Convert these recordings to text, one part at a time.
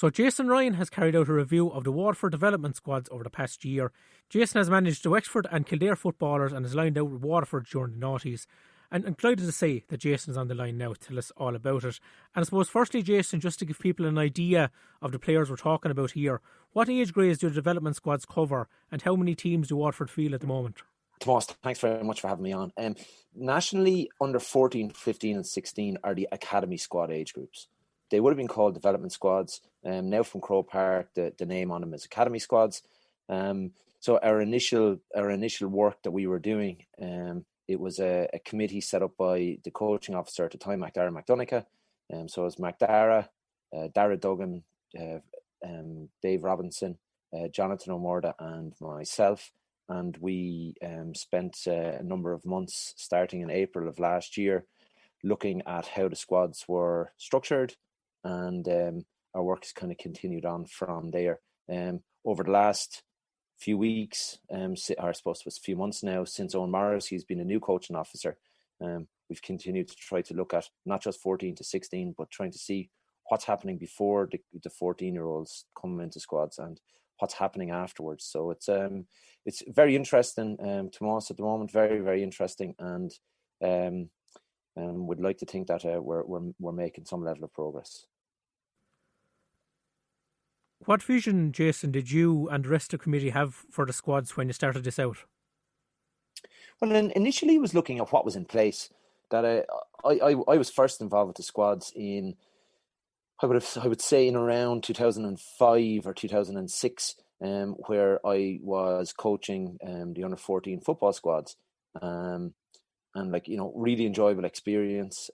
So Jason Ryan has carried out a review of the Waterford development squads over the past year. Jason has managed the Wexford and Kildare footballers and has lined out with Waterford during the noughties. And I'm delighted to say that Jason is on the line now to tell us all about it. And I suppose firstly, Jason, just to give people an idea of the players we're talking about here, what age grades do the development squads cover and how many teams do Waterford field at the moment? Thomas, thanks very much for having me on. Nationally, under 14, 15 and 16 are the academy squad age groups. They would have been called development squads. Now from Crow Park, the name on them is academy squads. So our initial work that we were doing, it was a committee set up by the coaching officer at the time, MacDara McDonough. So it was MacDara, Dara Duggan, Dave Robinson, Jonathan O'Murda and myself. And we spent a number of months starting in April of last year looking at how the squads were structured, and our work has kind of continued on from there. Over the last few weeks, or I suppose it was a few months now, since Owen Morris, he's been a new coaching officer, we've continued to try to look at not just 14 to 16, but trying to see what's happening before the 14-year-olds come into squads and what's happening afterwards. So it's very interesting to us at the moment, very, very interesting, and would like to think that we're making some level of progress. What vision, Jason, did you and the rest of the committee have for the squads when you started this out? Well, initially was looking at what was in place. That I was first involved with the squads in, I would say in around 2005 or 2006, where I was coaching the under 14 football squads. And really enjoyable experience.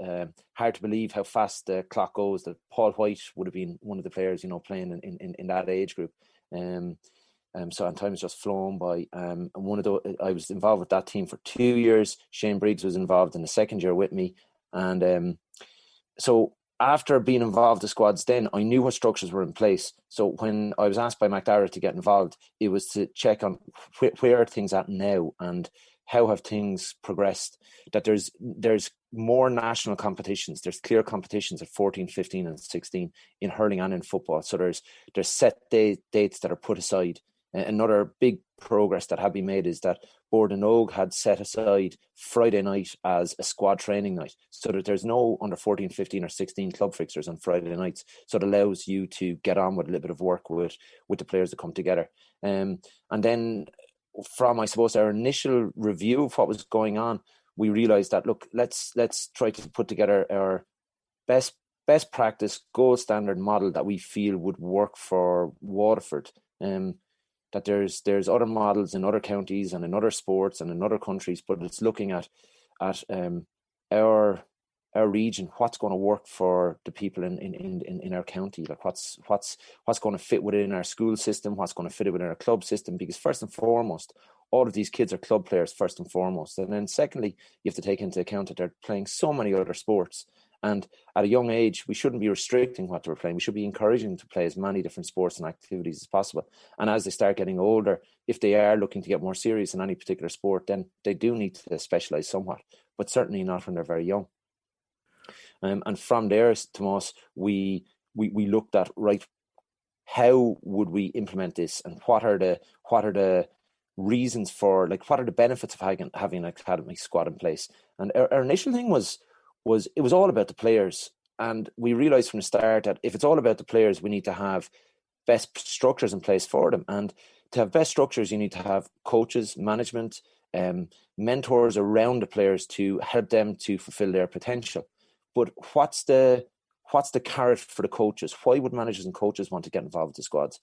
Hard to believe how fast the clock goes. That Paul White would have been one of the players, playing in that age group. So time has just flown by. And I was involved with that team for 2 years. Shane Briggs was involved in the second year with me. And so after being involved with the squads, then I knew what structures were in place. So when I was asked by MacDara to get involved, it was to check on where are things at now and how have things progressed, that there's more national competitions. There's clear competitions at 14, 15 and 16 in hurling and in football. So there's set dates that are put aside. Another big progress that had been made is that Borden Og had set aside Friday night as a squad training night, so that there's no under 14, 15 or 16 club fixtures on Friday nights. So it allows you to get on with a little bit of work with the players that come together. And then from, I suppose, our initial review of what was going on, we realised that, look, let's try to put together our best practice, gold standard model that we feel would work for Waterford. That there's other models in other counties and in other sports and in other countries, but it's looking at our region, what's going to work for the people in our county, like what's going to fit within our school system, what's going to fit within our club system, because first and foremost, all of these kids are club players first and foremost, and then secondly, you have to take into account that they're playing so many other sports, and at a young age we shouldn't be restricting what they're playing. We should be encouraging them to play as many different sports and activities as possible, and as they start getting older, if they are looking to get more serious in any particular sport, then they do need to specialise somewhat, but certainly not when they're very young. And from there, Tomas, we looked at, right, how would we implement this, and what are the reasons for, like, what are the benefits of having an academy squad in place? And our initial thing was it was all about the players, and we realised from the start that if it's all about the players, we need to have best structures in place for them. And to have best structures, you need to have coaches, management, mentors around the players to help them to fulfil their potential. But what's the carrot for the coaches? Why would managers and coaches want to get involved with the squads?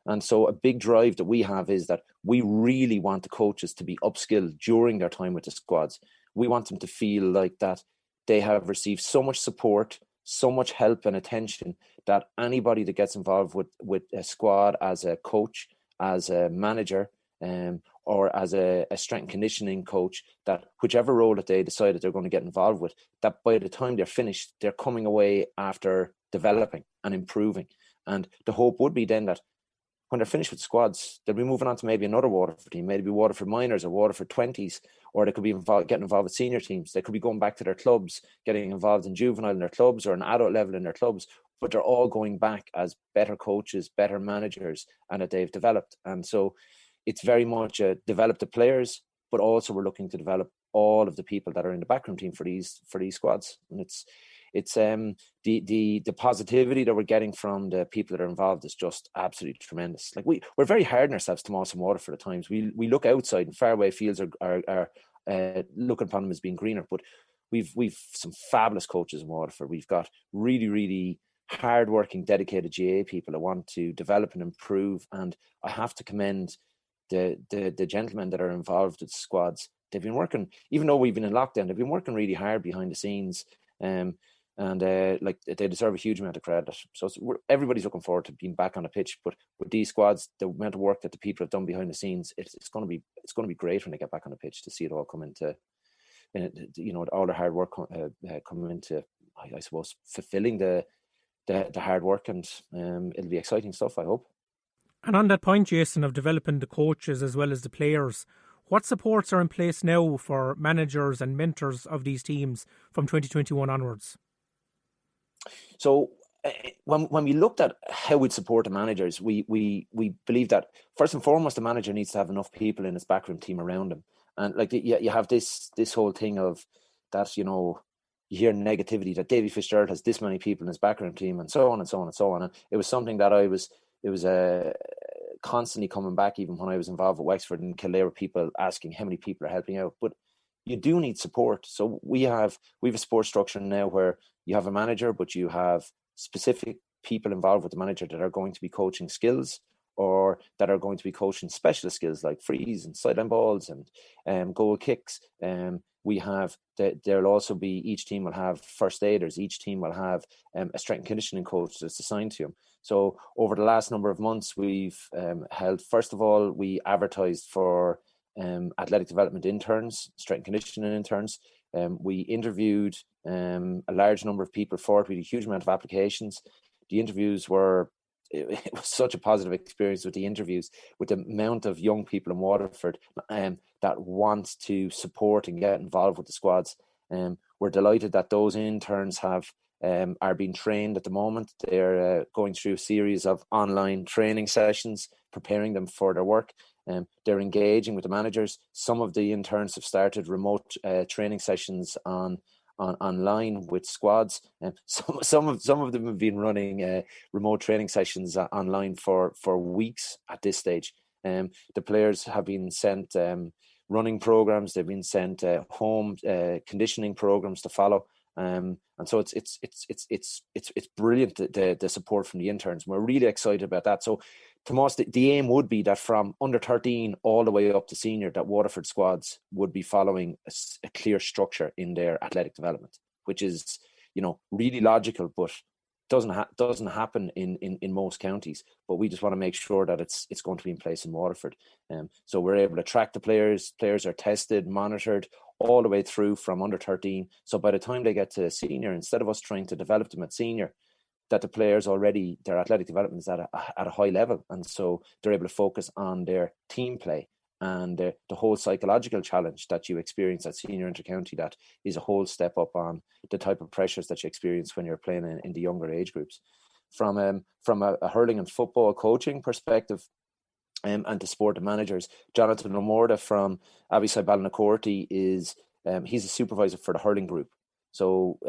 And so a big drive that we have is that we really want the coaches to be upskilled during their time with the squads. We want them to feel like that they have received so much support, so much help and attention, that anybody that gets involved with a squad as a coach, as a manager, or as a strength and conditioning coach, that whichever role that they decide that they're going to get involved with, that by the time they're finished, they're coming away after developing and improving. And the hope would be then that when they're finished with squads, they'll be moving on to maybe another Waterford team, maybe Waterford minors or Waterford 20s, or they could be getting involved with senior teams. They could be going back to their clubs, getting involved in juvenile in their clubs or an adult level in their clubs. but they're all going back as better coaches, better managers, and that they've developed. And so it's very much develop the players, but also we're looking to develop all of the people that are in the backroom team for these squads. And it's the positivity that we're getting from the people that are involved is just absolutely tremendous. Like we're very hard on ourselves, Tomas and Waterford, at times. We look outside and faraway fields are looking upon them as being greener, but we've some fabulous coaches in Waterford. We've got really, really hard-working, dedicated GAA people that want to develop and improve. And I have to commend the gentlemen that are involved with the squads. They've been working, even though we've been in lockdown, they've been working really hard behind the scenes. And like they deserve a huge amount of credit. So everybody's looking forward to being back on the pitch. But with these squads, the amount of work that the people have done behind the scenes, it's going to be great when they get back on the pitch to see it all come into, all the hard work coming into, I suppose, fulfilling the hard work, and it'll be exciting stuff, I hope. And on that point, Jason, of developing the coaches as well as the players, what supports are in place now for managers and mentors of these teams from 2021 onwards? So when we looked at how we'd support the managers, we believe that first and foremost, the manager needs to have enough people in his backroom team around him. And like you have this whole thing of that, you hear negativity that Davy Fitzgerald has this many people in his backroom team, and so on and so on and so on. And it was something that it was constantly coming back, even when I was involved with Wexford and Kildare, people asking how many people are helping out. But you do need support. So we have a support structure now where you have a manager, but you have specific people involved with the manager that are going to be coaching skills, or that are going to be coaching specialist skills like frees and sideline balls and goal kicks. We have there'll also be, each team will have first aiders. Each team will have a strength and conditioning coach that's assigned to them. So over the last number of months, we've held, first of all, we advertised for athletic development interns, strength and conditioning interns. We interviewed a large number of people for it. We had a huge amount of applications. The interviews it was such a positive experience with the interviews, with the amount of young people in Waterford that want to support and get involved with the squads. We're delighted that those interns are being trained at the moment. They're going through a series of online training sessions, preparing them for their work. They're engaging with the managers. Some of the interns have started remote training sessions online with squads, and some of them have been running remote training sessions online for weeks at this stage. The players have been sent running programs. They've been sent home conditioning programs to follow. And so it's brilliant, the support from the interns. We're really excited about that. So Tomas, the aim would be that from under 13 all the way up to senior, that Waterford squads would be following a clear structure in their athletic development, which is, really logical, but doesn't happen in most counties. But we just want to make sure that it's going to be in place in Waterford. So we're able to track the players. Players are tested, monitored all the way through from under 13. So by the time they get to senior, instead of us trying to develop them at senior, that the players already, their athletic development is at a high level. And so they're able to focus on their team play and the whole psychological challenge that you experience at senior intercounty. That is a whole step up on the type of pressures that you experience when you're playing in the younger age groups. From a hurling and football coaching perspective, and to support the managers, Jonathan O'Morda from Abbeyside Ballynacorty he's a supervisor for the hurling group. So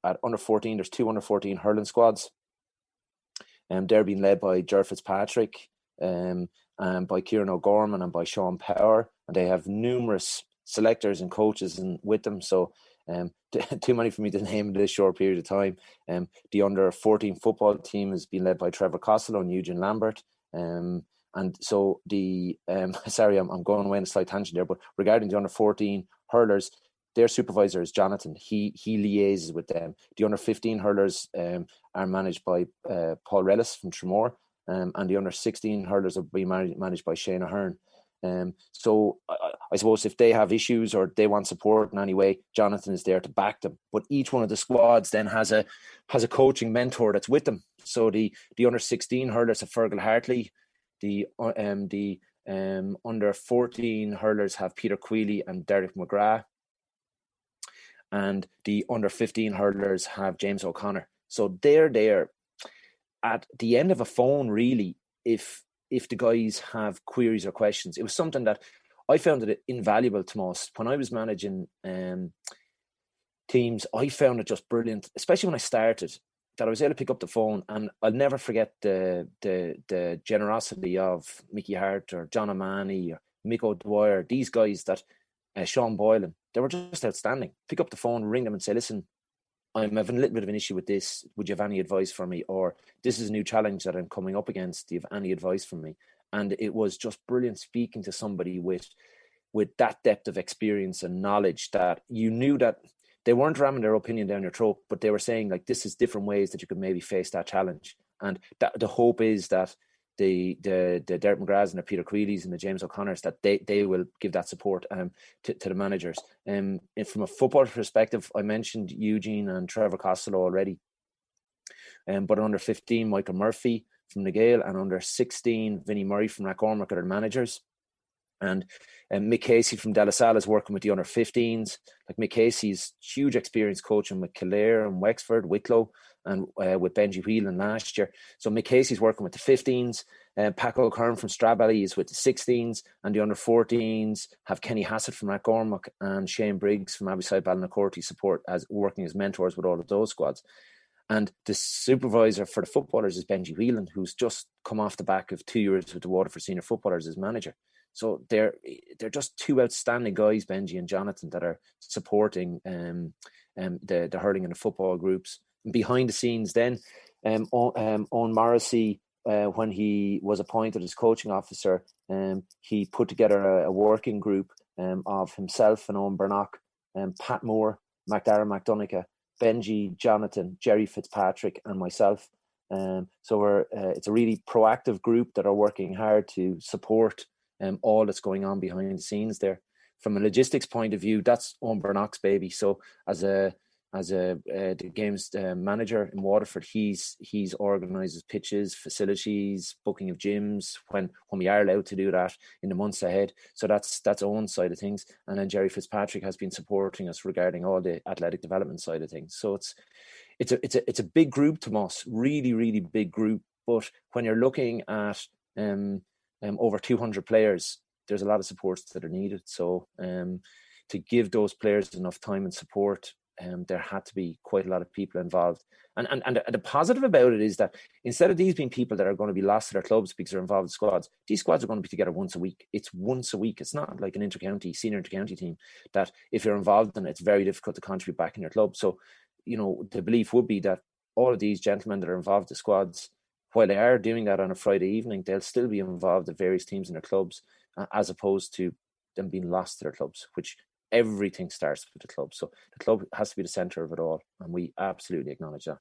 at under 14, there's 2 under 14 hurling squads. They're being led by Ger Fitzpatrick, and by Kieran O'Gorman and by Sean Power, and they have numerous selectors and coaches with them. So too many for me to name in this short period of time. The under 14 football team is being led by Trevor Costello and Eugene Lambert. And so sorry, I'm going away on a slight tangent there, but regarding the under 14 hurlers, their supervisor is Jonathan. He liaises with them. The under 15 hurlers are managed by Paul Rellis from Tramore, and the under 16 hurlers are being managed by Shane Ahern. So I suppose if they have issues or they want support in any way, Jonathan is there to back them. But each one of the squads then has a coaching mentor that's with them. So the under 16 hurlers have Fergal Hartley. The under 14 hurlers have Peter Queely and Derek McGrath. And the under 15 hurlers have James O'Connor. So they're there. at the end of a phone, really, if the guys have queries or questions. It was something that I found it invaluable to most. When I was managing teams, I found it just brilliant, especially when I started, that I was able to pick up the phone, and I'll never forget the generosity of Mickey Hart or John O'Mahony or Mick O'Dwyer, these guys that Sean Boylan, they were just outstanding. Pick up the phone, ring them and say, listen, I'm having a little bit of an issue with this. Would you have any advice for me? Or this is a new challenge that I'm coming up against. Do you have any advice for me? And it was just brilliant speaking to somebody with that depth of experience and knowledge, that you knew that they weren't ramming their opinion down your throat, but they were saying, like, this is different ways that you could maybe face that challenge. And that the hope is that the Derek McGraths and the Peter Creelys and the James O'Connors, that they will give that support to the managers. And from a football perspective, I mentioned Eugene and Trevor Costello already. But under 15, Michael Murphy from the Gale, and under 16, Vinnie Murray from Rathcormac are their managers. And Mick Casey from De La Salle is working with the under 15s. Like, Mick Casey's huge experience coaching with Kildare and Wexford, Wicklow, and with Benji Whelan last year. So Mick Casey's working with the 15s. Paco O'Kern from Strabally is with the 16s, and the under 14s have Kenny Hassett from Rathcormac and Shane Briggs from Abbeyside Ballynacorty support as working as mentors with all of those squads. And the supervisor for the footballers is Benji Whelan, who's just come off the back of 2 years with the Waterford senior footballers as manager. So they're just two outstanding guys, Benji and Jonathan, that are supporting the hurling and the football groups. And behind the scenes then, Owen Morrissey, when he was appointed as coaching officer, he put together a working group of himself and Owen Burnock, Pat Moore, McDara McDonough, Benji, Jonathan, Jerry Fitzpatrick, and myself. So it's a really proactive group that are working hard to support all that's going on behind the scenes there. From a logistics point of view, that's Owen Burnock's baby. So as the games manager in Waterford, he's organises pitches, facilities, booking of gyms when we are allowed to do that in the months ahead. So that's Owen's side of things, and then Jerry Fitzpatrick has been supporting us regarding all the athletic development side of things. So it's a big group, Tomas, really, really big group. But when you're looking at over 200 players, there's a lot of supports that are needed. So to give those players enough time and support, there had to be quite a lot of people involved. And the positive about it is that instead of these being people that are going to be lost to their clubs because they're involved in squads, these squads are going to be together once a week. It's once a week. It's not like an senior inter-county team that if you're involved in it, it's very difficult to contribute back in your club. So, the belief would be that all of these gentlemen that are involved in squads, while they are doing that on a Friday evening, they'll still be involved at various teams in their clubs, as opposed to them being lost to their clubs, which everything starts with the club. So the club has to be the centre of it all, and we absolutely acknowledge that.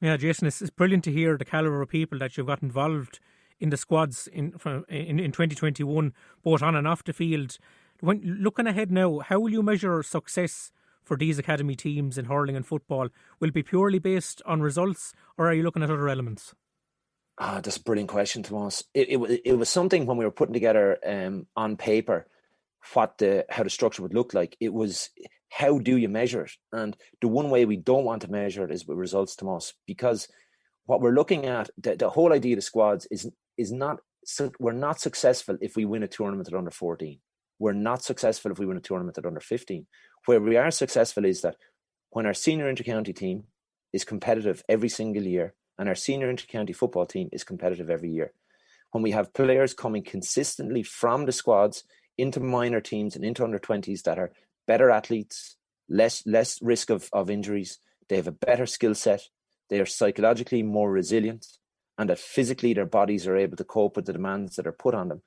Yeah, Jason, it's brilliant to hear the calibre of people that you've got involved in the squads in 2021, both on and off the field. When looking ahead now, how will you measure success for these academy teams in hurling and football? Will it be purely based on results, or are you looking at other elements? That's a brilliant question, Tomas. It was something when we were putting together on paper how the structure would look like. It was, how do you measure it? And the one way we don't want to measure it is with results, Tomas, because what we're looking at, the whole idea of the squads is not, we're not successful if we win a tournament at under 14. We're not successful if we win a tournament at under 15. Where we are successful is that when our senior inter-county team is competitive every single year, and our senior inter-county football team is competitive every year. When we have players coming consistently from the squads into minor teams and into under 20s that are better athletes, less risk of injuries, they have a better skill set, they are psychologically more resilient, and that physically their bodies are able to cope with the demands that are put on them,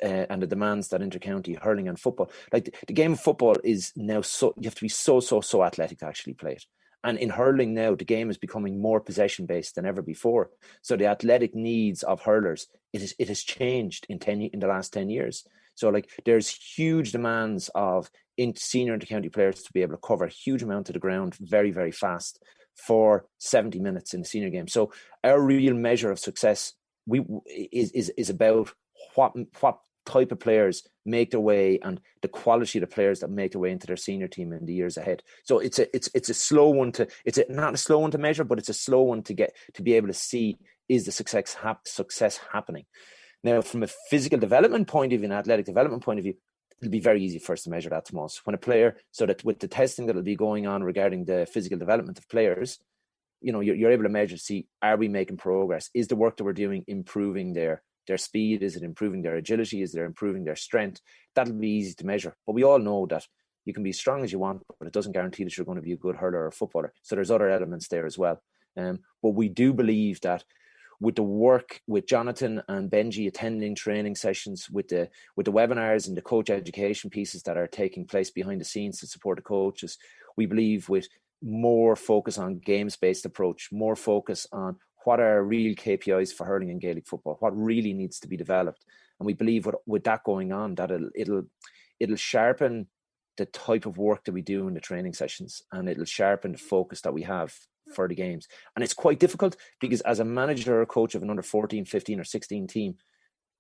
and the demands that inter-county hurling and football, like the game of football is now so, you have to be so athletic to actually play it. And in hurling now, the game is becoming more possession-based than ever before. So the athletic needs of hurlers, it has changed in the last 10 years. So like there's huge demands of senior inter-county players to be able to cover a huge amount of the ground very, very fast for 70 minutes in the senior game. So our real measure of success is about what type of players make their way, and the quality of the players that make their way into their senior team in the years ahead. So it's a slow one to, not a slow one to measure, but it's a slow one to be able to see, is the success happening. Now, from a physical development point of view, an athletic development point of view, it'll be very easy for us to measure that, Tomas. When a player, so that with the testing that will be going on regarding the physical development of players, you're able to measure to see, are we making progress? Is the work that we're doing improving their speed? Is it improving their agility? Is it improving their strength? That'll be easy to measure. But we all know that you can be as strong as you want, but it doesn't guarantee that you're going to be a good hurler or footballer. So there's other elements there as well. But we do believe that with the work with Jonathan and Benji attending training sessions, with the webinars and the coach education pieces that are taking place behind the scenes to support the coaches, we believe with more focus on games-based approach, more focus on what are real KPIs for hurling and Gaelic football, what really needs to be developed. And we believe with that going on, that it'll sharpen the type of work that we do in the training sessions, and it'll sharpen the focus that we have for the games. And it's quite difficult, because as a manager or coach of an under 14, 15 or 16 team,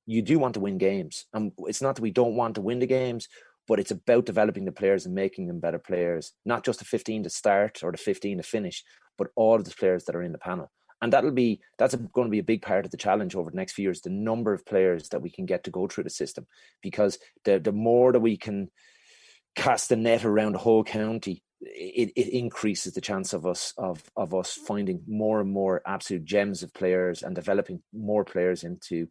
you do want to win games. And it's not that we don't want to win the games, but it's about developing the players and making them better players, not just the 15 to start or the 15 to finish, but all of the players that are in the panel. And that's going to be a big part of the challenge over the next few years, the number of players that we can get to go through the system, because the more that we can cast the net around the whole county, it increases the chance of us finding more and more absolute gems of players and developing more players into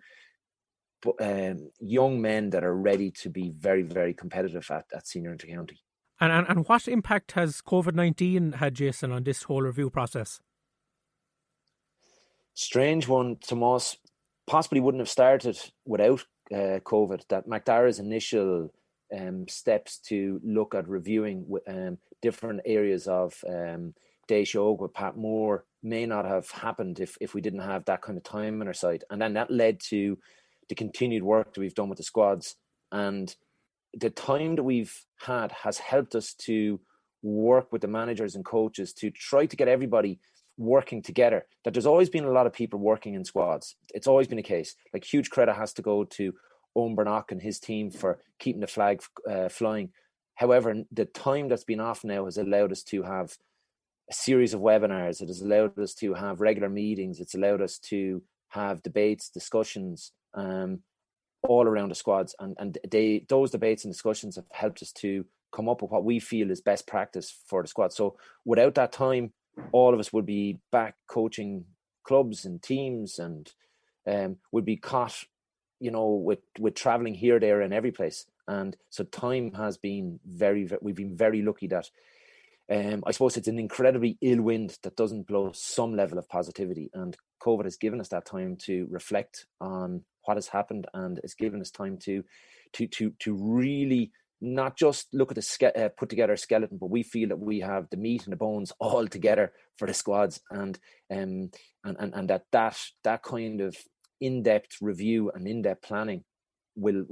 young men that are ready to be very, very competitive at senior inter-county. And what impact has COVID-19 had, Jason, on this whole review process? Strange one, Tomas. Possibly wouldn't have started without COVID. That McDara's initial steps to look at reviewing different areas of Déise with Pat Moore may not have happened if we didn't have that kind of time on our side. And then that led to the continued work that we've done with the squads. And the time that we've had has helped us to work with the managers and coaches to try to get everybody working together. That there's always been a lot of people working in squads. It's always been a case. Like, huge credit has to go to Owen Bernach and his team for keeping the flag flying. However, the time that's been off now has allowed us to have a series of webinars. It has allowed us to have regular meetings. It's allowed us to have debates, discussions, all around the squads. And those debates and discussions have helped us to come up with what we feel is best practice for the squad. So without that time, all of us would be back coaching clubs and teams, and would be caught, with traveling here, there, and every place. And so time has been we've been very lucky that I suppose it's an incredibly ill wind that doesn't blow some level of positivity. And COVID has given us that time to reflect on what has happened, and it's given us time to really not just look at the put together skeleton, but we feel that we have the meat and the bones all together for the squads, and that kind of in-depth review and in-depth planning will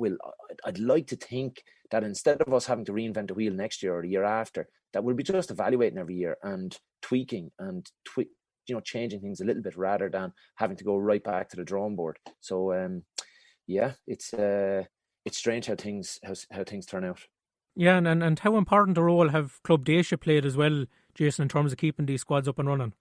I'd like to think that instead of us having to reinvent the wheel next year or the year after, that we'll be just evaluating every year and tweaking and changing things a little bit, rather than having to go right back to the drawing board. So it's strange how things turn out. Yeah, and how important a role have Club Déise played as well, Jason, in terms of keeping these squads up and running?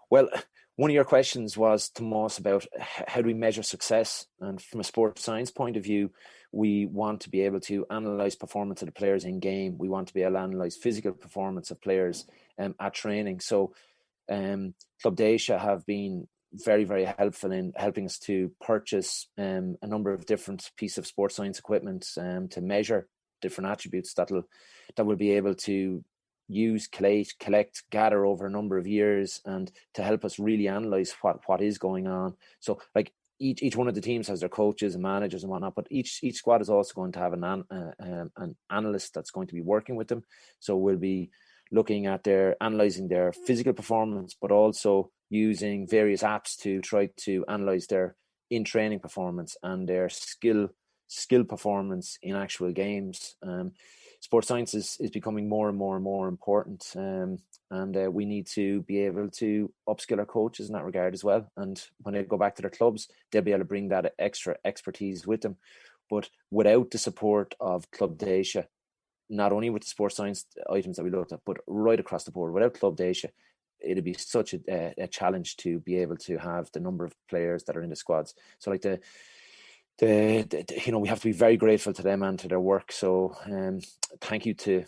Well, one of your questions was, Tomas, about how do we measure success? And from a sports science point of view, we want to be able to analyse performance of the players in game. We want to be able to analyse physical performance of players at training. So Club Déise have been very, very helpful in helping us to purchase a number of different pieces of sports science equipment to measure different attributes that will be able to use, collect, gather over a number of years, and to help us really analyse what is going on. So, like, each one of the teams has their coaches and managers and whatnot, but each squad is also going to have an analyst that's going to be working with them. So we'll be looking at analysing their physical performance, but also using various apps to try to analyse their in-training performance and their skill performance in actual games. Sports science is becoming more and more and more important, and we need to be able to upskill our coaches in that regard as well. And when they go back to their clubs, they'll be able to bring that extra expertise with them. But without the support of Club Déise, not only with the sports science items that we looked at, but right across the board, without Club Déise, it'd be such a challenge to be able to have the number of players that are in the squads. So like the we have to be very grateful to them and to their work. So thank you to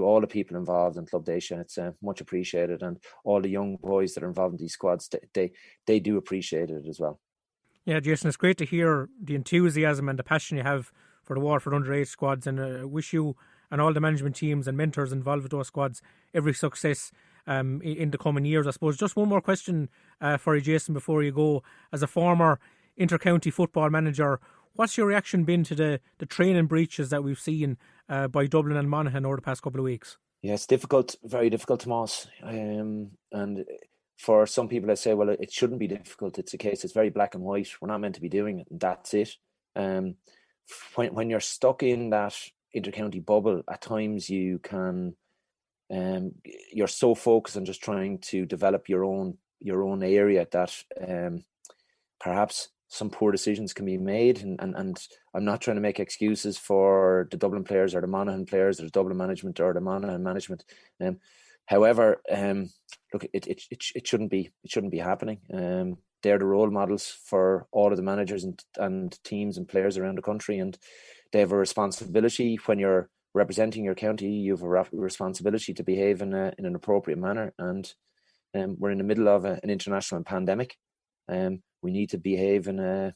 all the people involved in Club Déise. It's much appreciated, and all the young boys that are involved in these squads, they do appreciate it as well. Yeah, Jason, it's great to hear the enthusiasm and the passion you have for the Waterford underage squads, and I wish you and all the management teams and mentors involved with those squads every success in the coming years. I suppose just one more question for you, Jason, before you go. As a former inter-county football manager, what's your reaction been to the training breaches that we've seen by Dublin and Monaghan over the past couple of weeks? Yeah, it's difficult, very difficult, Tomas. And for some people, I say, well, it shouldn't be difficult. It's a case, it's very black and white. We're not meant to be doing it, and that's it. When you're stuck in that inter-county bubble, at times you can, you're so focused on just trying to develop your own area that perhaps some poor decisions can be made, and I'm not trying to make excuses for the Dublin players or the Monaghan players or the Dublin management or the Monaghan management. However, look, it shouldn't be happening. They're the role models for all of the managers and teams and players around the country, and they have a responsibility. When you're representing your county, you have a responsibility to behave in an appropriate manner. And we're in the middle of an international pandemic. We need to behave in a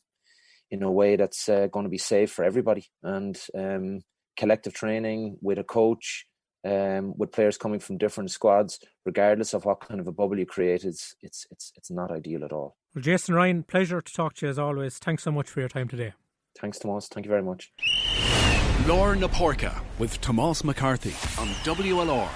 way that's going to be safe for everybody. And collective training with a coach, with players coming from different squads, regardless of what kind of a bubble you create, it's not ideal at all. Well, Jason Ryan, pleasure to talk to you as always. Thanks so much for your time today. Thanks, Tomas. Thank you very much. Lorna Porca with Tomas McCarthy on WLR.